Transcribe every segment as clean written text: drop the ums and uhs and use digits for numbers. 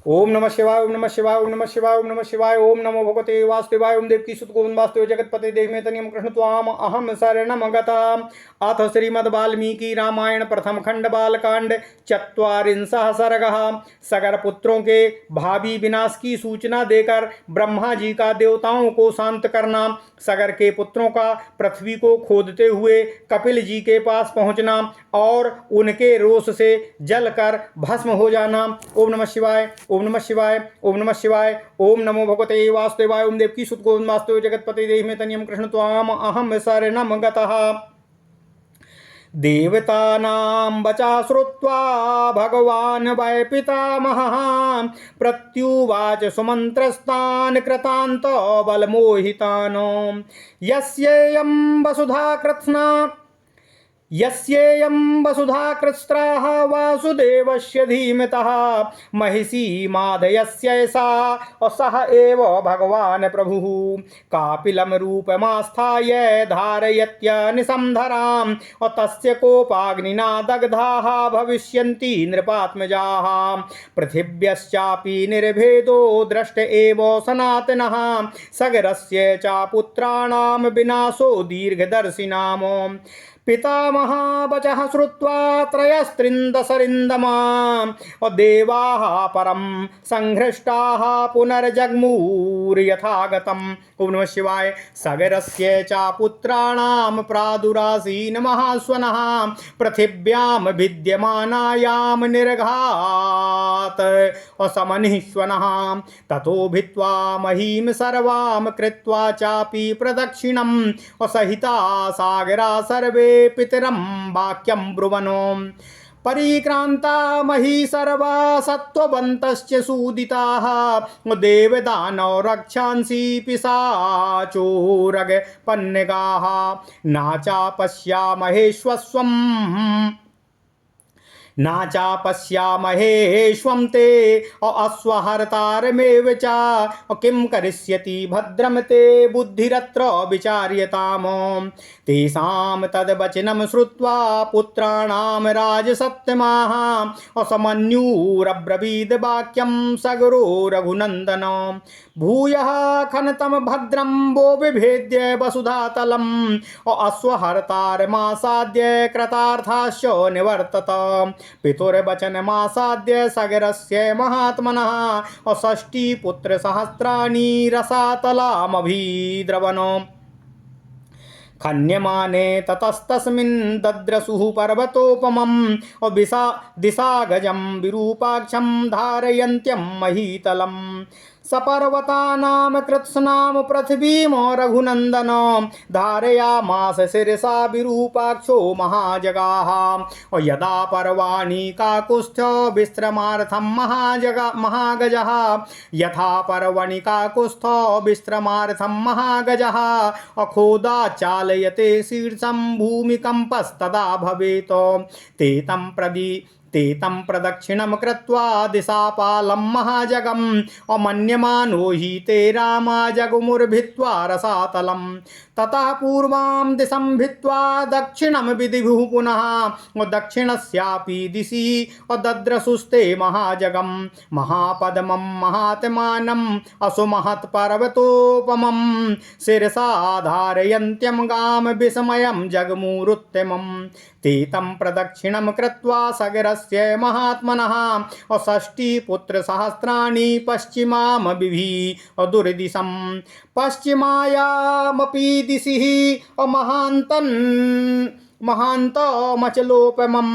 ओम नमः शिवाय ओम नमः शिवाय ओम नमः शिवाय ओम नमः शिवाय ओम नमो भगवते वासुदेवाय ओम देवकी सुत गोविंद वासुदेव जगतपते देव में तनियम कृष्ण त्वाम अहम शरणम गता। अथ श्रीमद् वाल्मीकि रामायण प्रथम खंड बालकांड चत्वारिंशः सर्गः। सगर पुत्रों के भावी विनाश की सूचना देकर ब्रह्मा जी का देवताओं को शांत करना, सगर के पुत्रों का पृथ्वी को खोदते हुए कपिल जी के पास पहुंचना और उनके रोष से जलकर भस्म हो जाना। ओम नमः शिवाय ओम नमः शिवाय ओम नमः शिवाय ओम नमो भगवते वासुदेवाय ओम देवकी सुत गोविंद वासुदेव जगतपते देहि में तनियम कृष्ण त्वाम अहम शरणम गतः। देवतानां वचा श्रुत्वा भगवान् वै पितामहः प्रत्युवाच सुमन्त्रस्तान् कृतान्त बलमोहितान् यस्येयं वसुधा कृत्स्ना यस्येयं वसुधा कृत्स्राः वासुदेवस्य धीमतः महिषी माधयस्यैषा सः एव भगवान् प्रभुः कापिलं रूपमास्थाय धारयत्यनिसंधरां तस्य कोपाग्निना दग्धाः भविष्यन्ति नृपात्मजाः पृथिव्यश्चापि निर्भेदो दृष्ट एव सनातनः सगरस्य च पुत्राणां विनाशो दीर्घदर्शिनाम् पितामह वचः श्रुत्वा त्रयस्त्रिन्दसरिन्दमा देवाः परं संहृष्टाः पुनर्जग्मुर्यथागतम्। ओम नमः शिवाय। सगरस्य च पुत्राणां प्रादुरासीन महास्वनः पृथिव्यां विद्यमानायां निर्घात असमनिष्वनः ततो भित्वा महीं सर्वां कृत्वा चापि प्रदक्षिणं सहिता सागरा सर्वे पितरं वाक्यं ब्रुवनो परिक्रांता मही सर्वा सत्ववन्तश्च सूदिताः देवदानव रक्षांसि पिशाचोरगपन्नगाः नाचापश्यामहेश्वस्वम् नाचापश्यामहेष्वं ते अश्वहर्तारमेव च किं करिष्यति भद्रं ते बुद्धिरत्र विचार्यताम्। तेषां तद्वचनं श्रुत्वा पुत्राणां राजसत्तमाः असमन्युरब्रवीद वाक्यं सगरो रघुनन्दन भूयः खनतं भद्रं वो विभेद्य वसुधातलम् अश्वहर्तारमासाद्य कृतार्थाश्च निवर्तत पितुर्वचनमासाद्य सगरस्य महात्मनः षष्टिपुत्रसहस्राणि रसातलामभिद्रवन् खन्यमाने ततस्तस्मिन् दद्रसुः पर्वतोपमं दिशागजं विरूपाक्षं धारयन्त्यं महीतलम् सपर्वतानां कृत्स्नां पृथिवीं रघुनन्दन धारयामास शिरसा विरूपाक्षो महाजगाः यदा पर्वाणि काकुस्थ विश्रमार्थं महागजः यथा पर्वणि काकुस्थ विश्रमार्थं महागजः अखोदा चालयते शीर्षं भूमिकम्पस्तदा भवेत् ते तं प्रदक्षिणं कृत्वा दिशापालं महाजगम् अमन्यमानो हि ते रामा जगमुर्भित्वा रसातलं ततः पूर्वां दिशं भित्त्वा दक्षिणं विदिभुः पुनः दक्षिणस्यापि दिशि दद्रसुस्ते महाजगं महापद्मं महात्मानम् असुमहत्पर्वतोपमं शिरसा धारयन्त्यं गां विस्मयं जगमुरुत्तमम् ते तं प्रदक्षिणं कृत्वा सगरस्य महात्मनः षष्टिपुत्रसहस्राणि पश्चिमां बिभि दुर्दिशं पश्चिमायामपि दिशिः महान्तमचलोपमं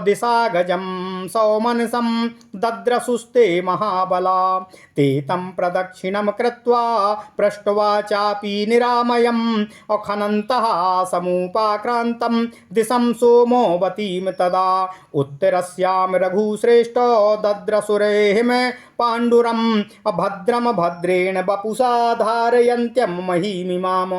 दिशागजं सौमनसं दद्रसुस्ते महाबला ते तं प्रदक्षिणं कृत्वा पृष्ट्वा चापि निरामयम् अखनन्तः समुपाक्रान्तं दिशं सोमोवतीं तदा उत्तरस्यां रघुश्रेष्ठ दद्रसुरेहिम पाण्डुरम् अभद्रम भद्रेण वपुषा धारयन्त्यं महीमिमाम्।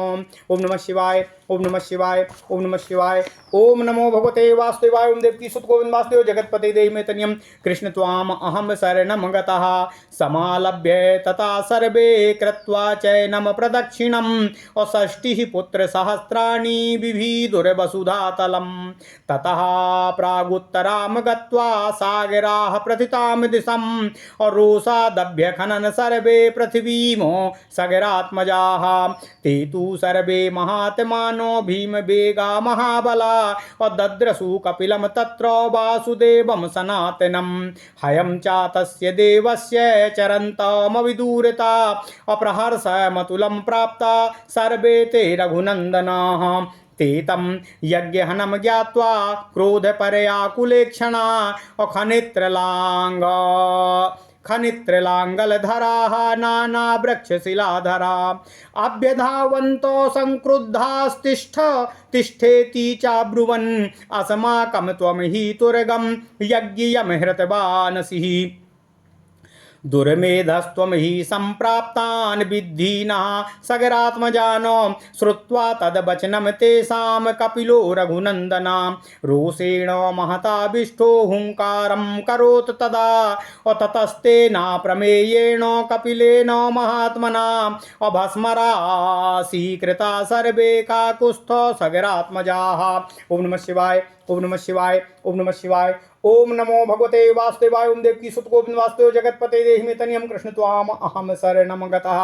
ओम नमः शिवाय ओम नमः शिवाय ओम नमः शिवाय ओम नमो भगवते वासुदेवाय। ओम देवकी सुत गोविंद वासुदेव जगतपते देहि मे तनियम कृष्ण त्वाम अहम शरणम गतः समालभ्य तथा सर्वे कृत्वा चैनम प्रदक्षिणम और षष्टिः पुत्र सहस्राणि विभिदुर्वसुधातलम ततः प्रागुत्तराम गत्वा सागराः प्रथितां दिशम् और रोषादभ्य खनन सर्वे पृथिवीमो सगरात्मजाः ते तु सर्वे महात्मानो भीम वेगा महाबला और दद्रसु कपिलं तत्र वासुदेवं सनातनं हयं चातस्य देवस्य चरन्तमविदूरता अप्रहर्षमतुलं प्राप्ता सर्वे ते रघुनन्दनाः ते तं यज्ञहनं ज्ञात्वा क्रोधपरयाकुलेक्षणा खनित्रलाङ्गलधराः नानावृक्षशिलाधरा अभ्यधावन्तो संक्रुद्धास्तिष्ठेति चाब्रुवन् अस्माकं त्वं हि तुर्गं यज्ञियमहृतवानसिः दुर्मेधस्त्वं हि सम्प्राप्तान् विद्धीनः सगरात्मजानो श्रुत्वा तद्वचनं तेषां कपिलो रघुनन्दना रोषेण महताविष्टो हुङ्कारं करोत् तदा ततस्तेन प्रमेयेण कपिलेन महात्मना अभस्मराशीकृता सर्वे काकुस्थ सगरात्मजाः। ओम नमः शिवाय। ओम नमः शिवाय। ओम नमः शिवाय। ओम नमो भगवते वासुदेवाय। ओम देवकी सुत गोविंद वासुदेव जगतपते देहि मे तनियम कृष्ण त्वाम अहम शरणम गतः।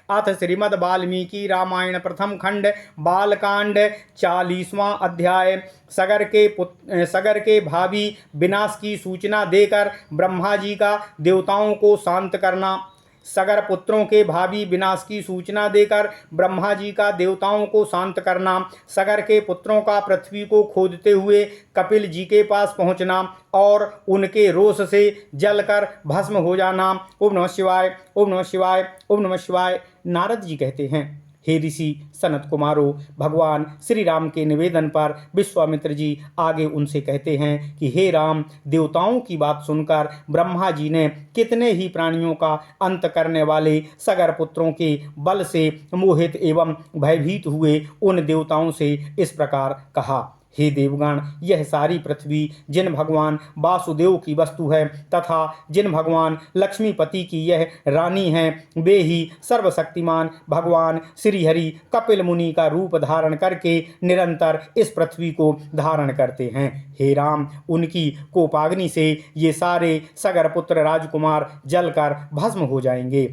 अथ श्रीमद् वाल्मीकि रामायण प्रथम खंड बालकांड 40वां अध्याय। सगर के भावी विनाश की सूचना देकर ब्रह्मा जी का देवताओं को शांत करना। सगर पुत्रों के भावी विनाश की सूचना देकर ब्रह्मा जी का देवताओं को शांत करना। सगर के पुत्रों का पृथ्वी को खोदते हुए कपिल जी के पास पहुंचना और उनके रोष से जलकर भस्म हो जाना। ओम नमः शिवाय। ओम नमः शिवाय। ओम नमः शिवाय। नारद जी कहते हैं, हे ऋषि सनत कुमारों, भगवान श्री राम के निवेदन पर विश्वामित्र जी आगे उनसे कहते हैं कि हे राम, देवताओं की बात सुनकर ब्रह्मा जी ने कितने ही प्राणियों का अंत करने वाले सगर पुत्रों के बल से मोहित एवं भयभीत हुए उन देवताओं से इस प्रकार कहा, हे देवगण, यह सारी पृथ्वी जिन भगवान वासुदेव की वस्तु है तथा जिन भगवान लक्ष्मीपति की यह रानी है, वे ही सर्वशक्तिमान भगवान श्रीहरि कपिल मुनि का रूप धारण करके निरंतर इस पृथ्वी को धारण करते हैं। हे राम, उनकी कोपाग्नि से ये सारे सगर पुत्र राजकुमार जलकर भस्म हो जाएंगे।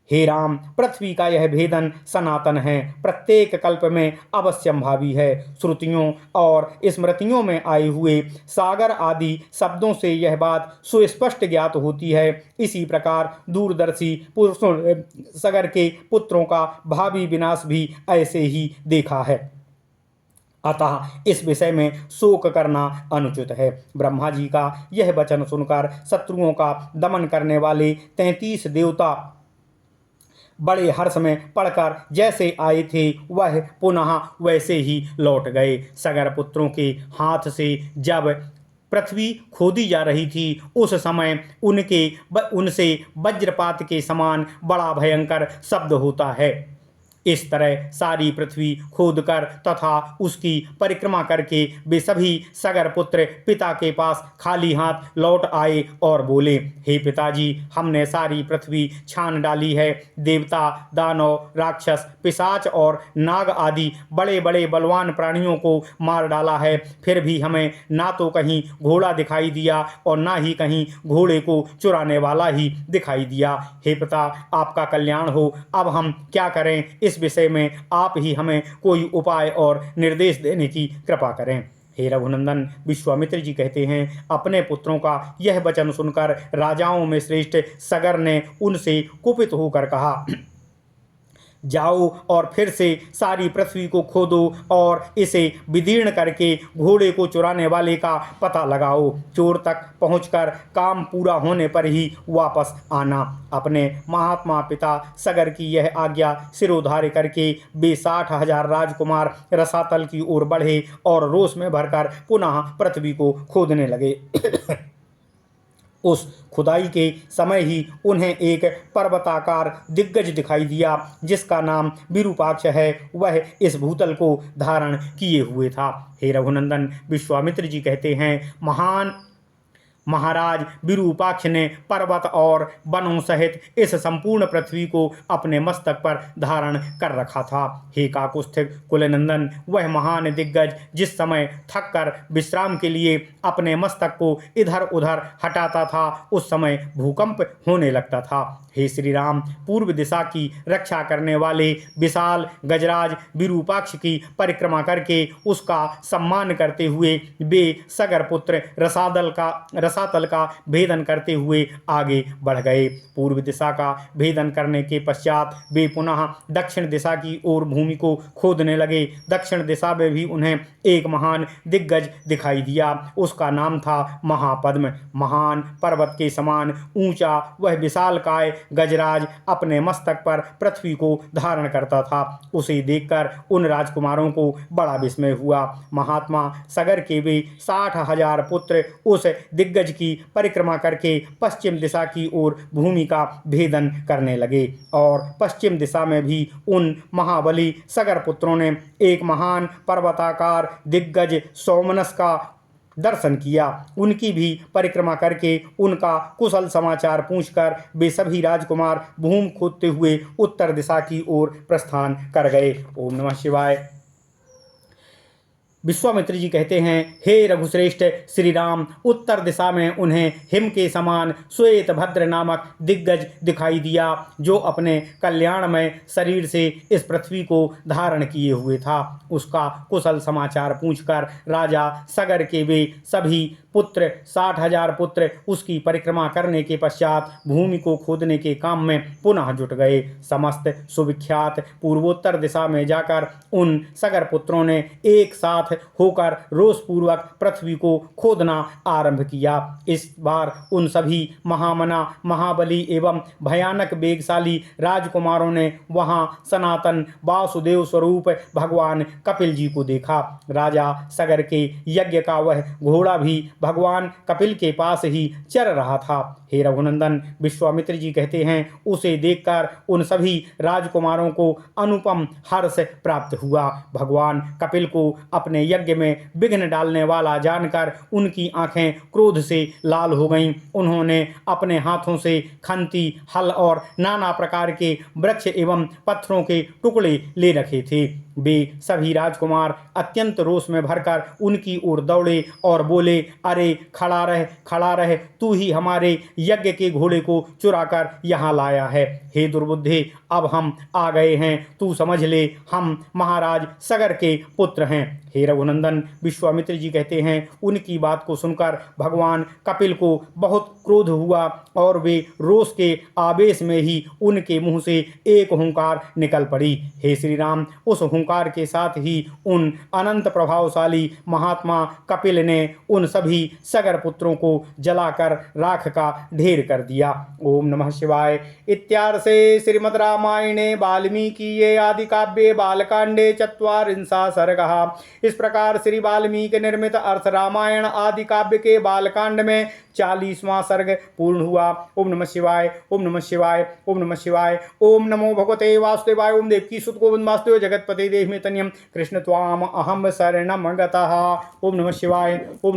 हे राम, पृथ्वी का यह भेदन सनातन है, प्रत्येक कल्प में अवश्यंभावी है। श्रुतियों और स्मृतियों में आए हुए सागर आदि शब्दों से यह बात सुस्पष्ट ज्ञात होती है। इसी प्रकार दूरदर्शी पुरुषों सगर के पुत्रों का भावी विनाश भी ऐसे ही देखा है। अतः इस विषय में शोक करना अनुचित है। ब्रह्मा जी का यह वचन सुनकर शत्रुओं का दमन करने वाले 33 देवता बड़े हर्ष में पड़कर जैसे आए थे वह पुनः वैसे ही लौट गए। सगर पुत्रों के हाथ से जब पृथ्वी खोदी जा रही थी उस समय उनसे वज्रपात के समान बड़ा भयंकर शब्द होता है। इस तरह सारी पृथ्वी खोदकर तथा उसकी परिक्रमा करके वे सभी सगर पुत्र पिता के पास खाली हाथ लौट आए और बोले, हे पिताजी, हमने सारी पृथ्वी छान डाली है। देवता, दानव, राक्षस, पिशाच और नाग आदि बड़े बड़े बलवान प्राणियों को मार डाला है, फिर भी हमें ना तो कहीं घोड़ा दिखाई दिया और ना ही कहीं घोड़े को चुराने वाला ही दिखाई दिया। हे पिता, आपका कल्याण हो। अब हम क्या करें? इस विषय में आप ही हमें कोई उपाय और निर्देश देने की कृपा करें। हे रघुनंदन, विश्वामित्र जी कहते हैं, अपने पुत्रों का यह वचन सुनकर राजाओं में श्रेष्ठ सगर ने उनसे कुपित होकर कहा, जाओ और फिर से सारी पृथ्वी को खोदो और इसे विदीर्ण करके घोड़े को चुराने वाले का पता लगाओ। चोर तक पहुंचकर काम पूरा होने पर ही वापस आना। अपने महात्मा पिता सगर की यह आज्ञा सिरोधार्य करके वे 60,000 राजकुमार रसातल की ओर बढ़े और रोष में भरकर पुनः पृथ्वी को खोदने लगे। उस खुदाई के समय ही उन्हें एक पर्वताकार दिग्गज दिखाई दिया जिसका नाम विरूपाक्ष है। वह इस भूतल को धारण किए हुए था। हे रघुनंदन, विश्वामित्र जी कहते हैं, महान महाराज विरूपाक्ष ने पर्वत और वनों सहित इस संपूर्ण पृथ्वी को अपने मस्तक पर धारण कर रखा था। हे काकुत्स्थिक कुलनंदन, वह महान दिग्गज जिस समय थक कर विश्राम के लिए अपने मस्तक को इधर उधर हटाता था उस समय भूकंप होने लगता था। हे श्री राम, पूर्व दिशा की रक्षा करने वाले विशाल गजराज विरूपाक्ष की परिक्रमा करके उसका सम्मान करते हुए वे सगर पुत्र रसातल का भेदन करते हुए आगे बढ़ गए। पूर्व दिशा का भेदन करने के पश्चात वे पुनः दक्षिण दिशा की ओर भूमि को खोदने लगे। दक्षिण दिशा में भी उन्हें एक महान दिग्गज दिखाई दिया। उसका नाम था महापद्म। महान पर्वत के समान ऊंचा वह विशालकाय गजराज अपने मस्तक पर पृथ्वी को धारण करता था। उसे देखकर उन राजकुमारों को बड़ा विस्मय हुआ। महात्मा सगर के वे 60,000 पुत्र उस दिग्गज की परिक्रमा करके पश्चिम दिशा की ओर भूमि का भेदन करने लगे और पश्चिम दिशा में भी उन महाबली सगर पुत्रों ने एक महान पर्वताकार दिग्गज सोमनस का दर्शन किया। उनकी भी परिक्रमा करके उनका कुशल समाचार पूछकर वे सभी राजकुमार भूमि खोदते हुए उत्तर दिशा की ओर प्रस्थान कर गए। ओम नमः शिवाय। विश्वामित्र जी कहते हैं, हे रघुश्रेष्ठ श्री राम, उत्तर दिशा में उन्हें हिम के समान श्वेत भद्र नामक दिग्गज दिखाई दिया जो अपने कल्याणमय शरीर से इस पृथ्वी को धारण किए हुए था। उसका कुशल समाचार पूछकर राजा सगर के वे सभी पुत्र 60,000 पुत्र उसकी परिक्रमा करने के पश्चात भूमि को खोदने के काम में पुनः जुट गए। समस्त सुविख्यात पूर्वोत्तर दिशा में जाकर उन सगर पुत्रों ने एक साथ होकर रोषपूर्वक पृथ्वी को खोदना आरंभ किया। इस बार उन सभी महामना महाबली एवं भयानक वेगशाली राजकुमारों ने वहां सनातन वासुदेव स्वरूप भगवान कपिल जी को देखा। राजा सगर के यज्ञ का वह घोड़ा भी भगवान कपिल के पास ही चर रहा था। हे रघुनंदन, विश्वामित्र जी कहते हैं, उसे देखकर उन सभी राजकुमारों को अनुपम हर्ष प्राप्त हुआ। भगवान कपिल को अपने यज्ञ में विघ्न डालने वाला जानकर उनकी आंखें क्रोध से लाल हो गईं। उन्होंने अपने हाथों से खंती, हल और नाना प्रकार के वृक्ष एवं पत्थरों के टुकड़े ले रखे थे। वे सभी राजकुमार अत्यंत रोष में भरकर उनकी ओर दौड़े और बोले, अरे खड़ा रह, तू ही हमारे यज्ञ के घोड़े को चुराकर यहाँ लाया है। हे दुर्बुद्धे, अब हम आ गए हैं, तू समझ ले, हम महाराज सगर के पुत्र हैं। हे रघुनंदन, विश्वामित्र जी कहते हैं, उनकी बात को सुनकर भगवान कपिल को बहुत क्रोध हुआ और वे रोष के आवेश में ही उनके मुंह से एक हुंकार निकल पड़ी। हे श्री राम, उस हुंकार के साथ ही उन अनंत प्रभावशाली महात्मा कपिल ने उन सभी सगर पुत्रों को जलाकर राख का ढेर कर दिया। ओम नमः शिवाय। इत्यार्षे श्रीमद् रामायणे वाल्मीकिये आदि काव्ये बालकांडे ४४ सर्गः। इस प्रकार श्री वाल्मीकि निर्मित अर्थ रामायण आदि काव्य के बालकांड में 40वां सर्ग पूर्ण हुआ। ओम नमः शिवाय। ओम नमः शिवाय। ओम नमः शिवाय। ओम नमो भगवते वासुदेवाय। ओम देवकी सुत गोविंद वासुदेव जगतपते देवमेतन्यम कृष्ण त्वाम अहम शरणम गतः। ओम नमः शिवाय। ओम